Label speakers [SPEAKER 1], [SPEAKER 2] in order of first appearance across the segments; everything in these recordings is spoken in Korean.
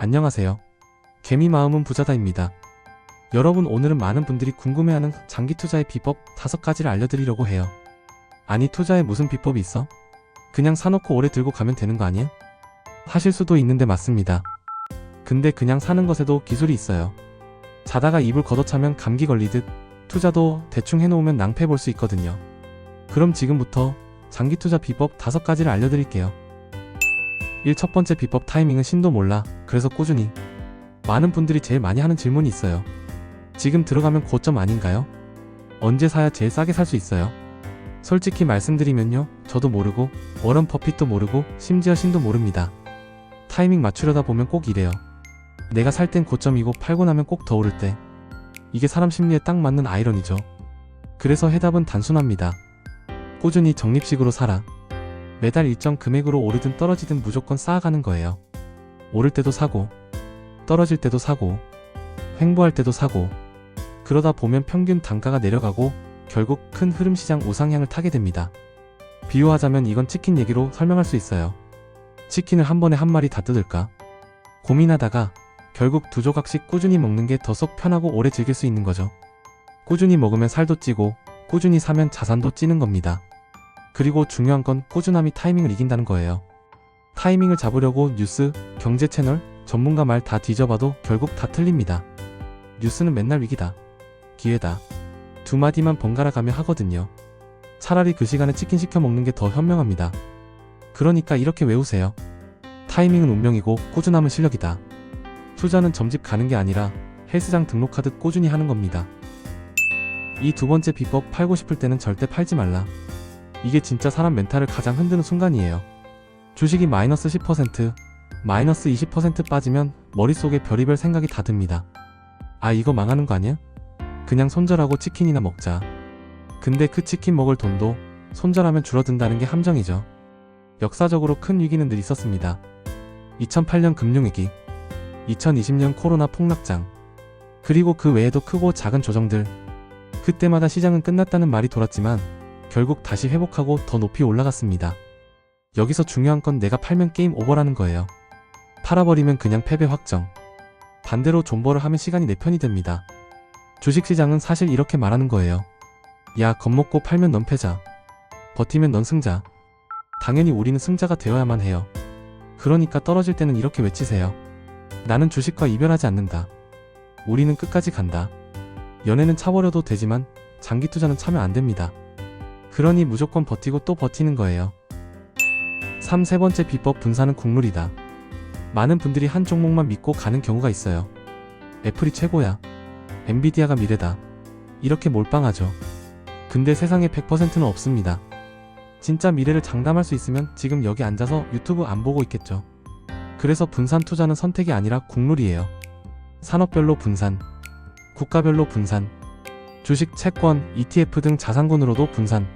[SPEAKER 1] 안녕하세요. 개미 마음은 부자다입니다. 여러분, 오늘은 많은 분들이 궁금해하는 장기 투자의 비법 5가지를 알려드리려고 해요. 아니, 투자에 무슨 비법이 있어? 그냥 사놓고 오래 들고 가면 되는 거 아니야? 하실 수도 있는데 맞습니다. 근데 그냥 사는 것에도 기술이 있어요. 자다가 이불 걷어차면 감기 걸리듯 투자도 대충 해놓으면 낭패 볼 수 있거든요. 그럼 지금부터 장기 투자 비법 5가지를 알려드릴게요. 첫 번째 비법, 타이밍은 신도 몰라. 그래서 꾸준히. 많은 분들이 제일 많이 하는 질문이 있어요. 지금 들어가면 고점 아닌가요? 언제 사야 제일 싸게 살 수 있어요? 솔직히 말씀드리면요, 저도 모르고 워런 버핏도 모르고 심지어 신도 모릅니다. 타이밍 맞추려다 보면 꼭 이래요. 내가 살 땐 고점이고 팔고 나면 꼭 더 오를 때. 이게 사람 심리에 딱 맞는 아이러니죠. 그래서 해답은 단순합니다. 꾸준히 적립식으로 살아. 매달 일정 금액으로 오르든 떨어지든 무조건 쌓아가는 거예요. 오를 때도 사고, 떨어질 때도 사고, 횡보할 때도 사고. 그러다 보면 평균 단가가 내려가고 결국 큰 흐름 시장 우상향을 타게 됩니다. 비유하자면 이건 치킨 얘기로 설명할 수 있어요. 치킨을 한 번에 한 마리 다 뜯을까? 고민하다가 결국 2조각씩 꾸준히 먹는 게 더 속 편하고 오래 즐길 수 있는 거죠. 꾸준히 먹으면 살도 찌고 꾸준히 사면 자산도 찌는 겁니다. 그리고 중요한 건 꾸준함이 타이밍을 이긴다는 거예요. 타이밍을 잡으려고 뉴스, 경제 채널, 전문가 말 다 뒤져봐도 결국 다 틀립니다. 뉴스는 맨날 위기다, 기회다, 2마디만 번갈아 가며 하거든요. 차라리 그 시간에 치킨 시켜 먹는 게 더 현명합니다. 그러니까 이렇게 외우세요. 타이밍은 운명이고 꾸준함은 실력이다. 투자는 점집 가는 게 아니라 헬스장 등록하듯 꾸준히 하는 겁니다. 이 2번째 비법, 팔고 싶을 때는 절대 팔지 말라. 이게 진짜 사람 멘탈을 가장 흔드는 순간이에요. 주식이 마이너스 10%, 마이너스 20% 빠지면 머릿속에 별의별 생각이 다 듭니다. 아, 이거 망하는 거 아니야? 그냥 손절하고 치킨이나 먹자. 근데 그 치킨 먹을 돈도 손절하면 줄어든다는 게 함정이죠. 역사적으로 큰 위기는 늘 있었습니다. 2008년 금융위기, 2020년 코로나 폭락장, 그리고 그 외에도 크고 작은 조정들. 그때마다 시장은 끝났다는 말이 돌았지만 결국 다시 회복하고 더 높이 올라갔습니다. 여기서 중요한 건 내가 팔면 게임 오버라는 거예요. 팔아버리면 그냥 패배 확정. 반대로 존버를 하면 시간이 내 편이 됩니다. 주식시장은 사실 이렇게 말하는 거예요. 야, 겁먹고 팔면 넌 패자, 버티면 넌 승자. 당연히 우리는 승자가 되어야만 해요. 그러니까 떨어질 때는 이렇게 외치세요. 나는 주식과 이별하지 않는다. 우리는 끝까지 간다. 연애는 차버려도 되지만 장기 투자는 차면 안 됩니다. 그러니 무조건 버티고 또 버티는 거예요. 세 번째 비법, 분산은 국룰이다. 많은 분들이 한 종목만 믿고 가는 경우가 있어요. 애플이 최고야, 엔비디아가 미래다, 이렇게 몰빵하죠. 근데 세상에 100%는 없습니다. 진짜 미래를 장담할 수 있으면 지금 여기 앉아서 유튜브 안 보고 있겠죠. 그래서 분산 투자는 선택이 아니라 국룰이에요. 산업별로 분산, 국가별로 분산, 주식, 채권, ETF 등 자산군으로도 분산.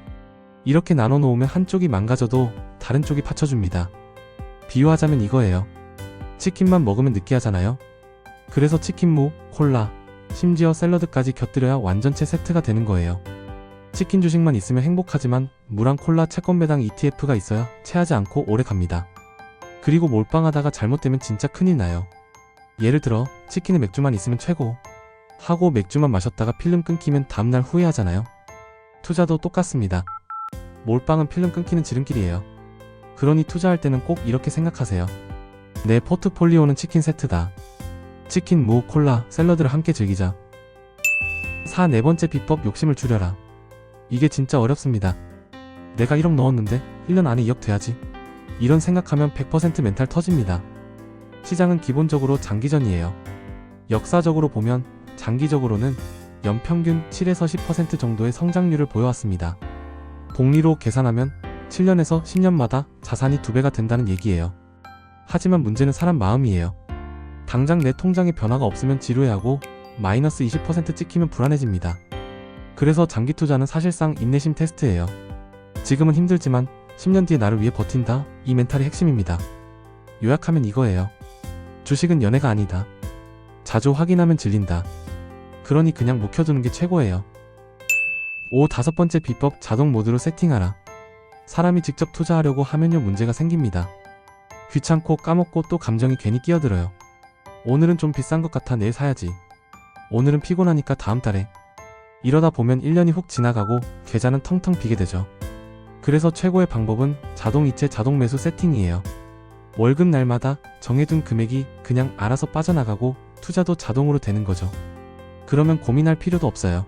[SPEAKER 1] 이렇게 나눠 놓으면 한쪽이 망가져도 다른 쪽이 받쳐줍니다. 비유하자면 이거예요. 치킨만 먹으면 느끼하잖아요. 그래서 치킨무, 콜라, 심지어 샐러드까지 곁들여야 완전체 세트가 되는 거예요. 치킨 주식만 있으면 행복하지만 무랑 콜라, 채권, 배당, ETF가 있어야 체하지 않고 오래 갑니다. 그리고 몰빵하다가 잘못되면 진짜 큰일 나요. 예를 들어 치킨에 맥주만 있으면 최고 하고 맥주만 마셨다가 필름 끊기면 다음날 후회하잖아요. 투자도 똑같습니다. 몰빵은 필름 끊기는 지름길이에요. 그러니 투자할 때는 꼭 이렇게 생각하세요. 내 포트폴리오는 치킨 세트다. 치킨, 무, 콜라, 샐러드를 함께 즐기자. 네 번째 비법, 욕심을 줄여라. 이게 진짜 어렵습니다. 내가 1억 넣었는데 1년 안에 2억 돼야지. 이런 생각하면 100% 멘탈 터집니다. 시장은 기본적으로 장기전이에요. 역사적으로 보면 장기적으로는 연평균 7에서 10% 정도의 성장률을 보여왔습니다. 복리로 계산하면 7년에서 10년마다 자산이 2배가 된다는 얘기예요. 하지만 문제는 사람 마음이에요. 당장 내 통장에 변화가 없으면 지루해하고 마이너스 20% 찍히면 불안해집니다. 그래서 장기 투자는 사실상 인내심 테스트예요. 지금은 힘들지만 10년 뒤에 나를 위해 버틴다, 이 멘탈이 핵심입니다. 요약하면 이거예요. 주식은 연애가 아니다. 자주 확인하면 질린다. 그러니 그냥 묵혀두는 게 최고예요. 5번째 비법, 자동 모드로 세팅하라. 사람이 직접 투자하려고 하면요 문제가 생깁니다. 귀찮고 까먹고 또 감정이 괜히 끼어들어요. 오늘은 좀 비싼 것 같아 내일 사야지. 오늘은 피곤하니까 다음 달에. 이러다 보면 1년이 훅 지나가고 계좌는 텅텅 비게 되죠. 그래서 최고의 방법은 자동이체 자동매수 세팅이에요. 월급 날마다 정해둔 금액이 그냥 알아서 빠져나가고 투자도 자동으로 되는 거죠. 그러면 고민할 필요도 없어요.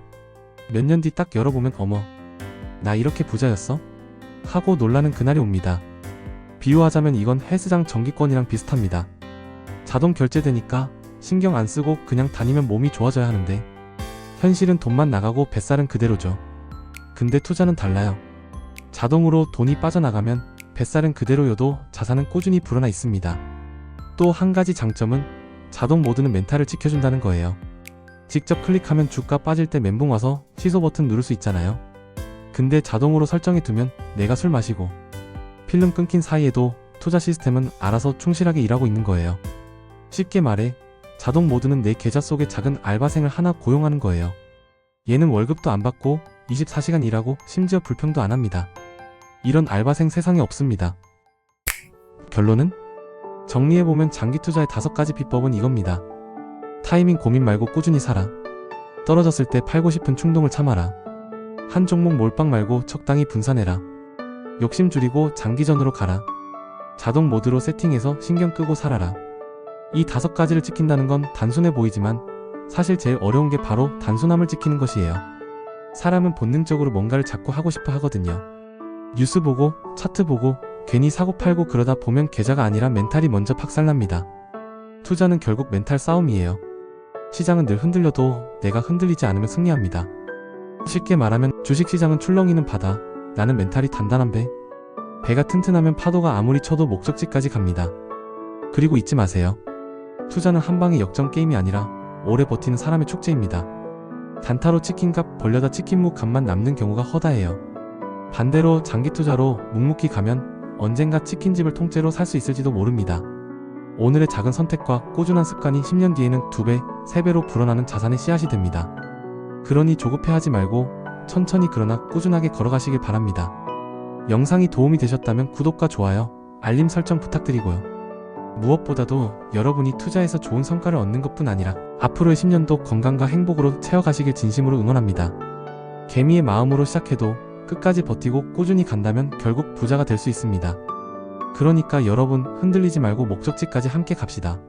[SPEAKER 1] 몇 년 뒤 딱 열어보면 어머, 나 이렇게 부자였어? 하고 놀라는 그날이 옵니다. 비유하자면 이건 헬스장 정기권이랑 비슷합니다. 자동 결제되니까 신경 안 쓰고 그냥 다니면 몸이 좋아져야 하는데 현실은 돈만 나가고 뱃살은 그대로죠. 근데 투자는 달라요. 자동으로 돈이 빠져나가면 뱃살은 그대로여도 자산은 꾸준히 불어나 있습니다. 또 한 가지 장점은 자동 모드는 멘탈을 지켜준다는 거예요. 직접 클릭하면 주가 빠질 때 멘붕 와서 취소 버튼 누를 수 있잖아요. 근데 자동으로 설정해두면 내가 술 마시고 필름 끊긴 사이에도 투자 시스템은 알아서 충실하게 일하고 있는 거예요. 쉽게 말해 자동 모드는 내 계좌 속에 작은 알바생을 하나 고용하는 거예요. 얘는 월급도 안 받고 24시간 일하고 심지어 불평도 안 합니다. 이런 알바생 세상에 없습니다. 결론은? 정리해보면 장기 투자의 5가지 비법은 이겁니다. 타이밍 고민 말고 꾸준히 살아. 떨어졌을 때 팔고 싶은 충동을 참아라. 한 종목 몰빵 말고 적당히 분산해라. 욕심 줄이고 장기전으로 가라. 자동 모드로 세팅해서 신경 끄고 살아라. 이 5가지를 지킨다는 건 단순해 보이지만 사실 제일 어려운 게 바로 단순함을 지키는 것이에요. 사람은 본능적으로 뭔가를 자꾸 하고 싶어 하거든요. 뉴스 보고 차트 보고 괜히 사고 팔고 그러다 보면 계좌가 아니라 멘탈이 먼저 박살납니다. 투자는 결국 멘탈 싸움이에요. 시장은 늘 흔들려도 내가 흔들리지 않으면 승리합니다. 쉽게 말하면 주식시장은 출렁이는 바다, 나는 멘탈이 단단한 배. 배가 튼튼하면 파도가 아무리 쳐도 목적지까지 갑니다. 그리고 잊지 마세요. 투자는 한방의 역전 게임이 아니라 오래 버티는 사람의 축제입니다. 단타로 치킨값 벌려다 치킨무 값만 남는 경우가 허다해요. 반대로 장기 투자로 묵묵히 가면 언젠가 치킨집을 통째로 살 수 있을지도 모릅니다. 오늘의 작은 선택과 꾸준한 습관이 10년 뒤에는 2배, 3배로 불어나는 자산의 씨앗이 됩니다. 그러니 조급해하지 말고 천천히 그러나 꾸준하게 걸어가시길 바랍니다. 영상이 도움이 되셨다면 구독과 좋아요, 알림 설정 부탁드리고요. 무엇보다도 여러분이 투자에서 좋은 성과를 얻는 것뿐 아니라 앞으로의 10년도 건강과 행복으로 채워가시길 진심으로 응원합니다. 개미의 마음으로 시작해도 끝까지 버티고 꾸준히 간다면 결국 부자가 될 수 있습니다. 그러니까 여러분 흔들리지 말고 목적지까지 함께 갑시다.